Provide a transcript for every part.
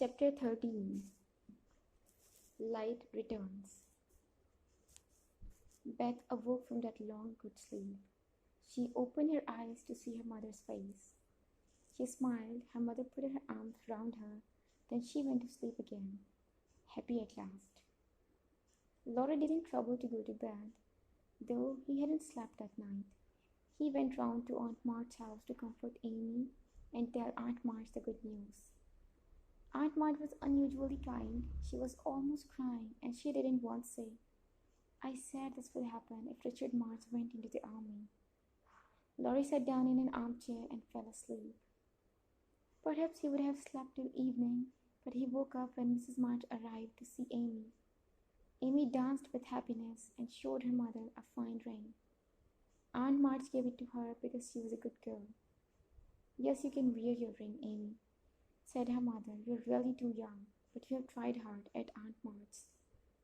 Chapter 13. Light Returns. Beth awoke from that long, good sleep. She opened her eyes to see her mother's face. She smiled. Her mother put her arms round her. Then she went to sleep again, happy at last. Laurie didn't trouble to go to bed, though he hadn't slept that night. He went round to Aunt March's house to comfort Amy and tell Aunt March the good news. Aunt March was unusually kind. She was almost crying, and she didn't once say, "I said this would happen if Richard March went into the army." Laurie sat down in an armchair and fell asleep. Perhaps he would have slept till evening, but he woke up when Mrs. March arrived to see Amy. Amy danced with happiness and showed her mother a fine ring. Aunt March gave it to her because she was a good girl. "Yes, you can wear your ring, Amy," said her mother. "You're really too young, but you have tried hard at Aunt March's.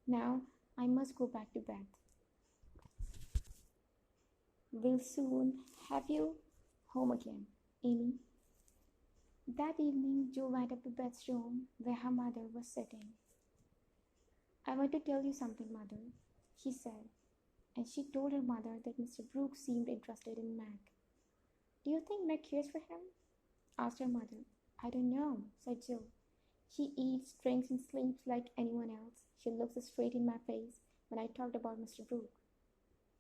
Now I must go back to bed. We'll soon have you home again, Amy." That evening, Jo went up to Beth's room where her mother was sitting. "I want to tell you something, Mother," she said, and she told her mother that Mr. Brooks seemed interested in Meg. "Do you think Meg cares for him?" asked her mother. "I don't know," said Jo. "She eats, drinks, and sleeps like anyone else. She looks straight in my face when I talked about Mr. Brooke."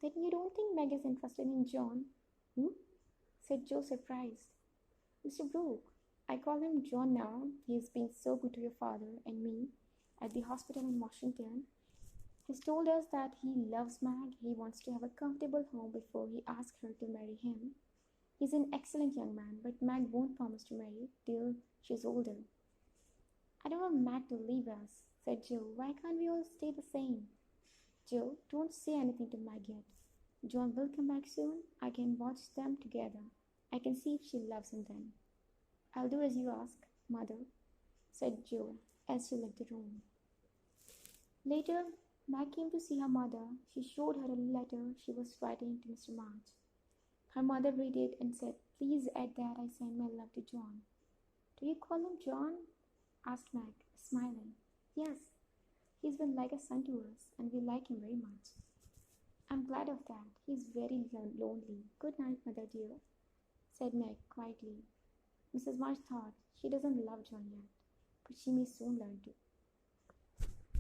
"Then you don't think Meg is interested in John?" "Hmm?" said Jo, surprised. "Mr. Brooke. I call him John now. He has been so good to your father and me at the hospital in Washington. He's told us that he loves Meg. He wants to have a comfortable home before he asks her to marry him. He's an excellent young man, but Meg won't promise to marry till she's older." "I don't want Meg to leave us," said Jo. "Why can't we all stay the same?" "Jo, don't say anything to Meg yet. John will come back soon. I can watch them together. I can see if she loves him then." "I'll do as you ask, Mother," said Jo as she left the room. Later, Meg came to see her mother. She showed her a letter she was writing to Mr. March. Her mother read it and said, "Please add that I send my love to John." "Do you call him John?" asked Meg, smiling. "Yes. He's been like a son to us, and we like him very much." "I'm glad of that. He's very lonely. Good night, Mother dear," said Meg quietly. Mrs. March thought, "She doesn't love John yet, but she may soon learn to."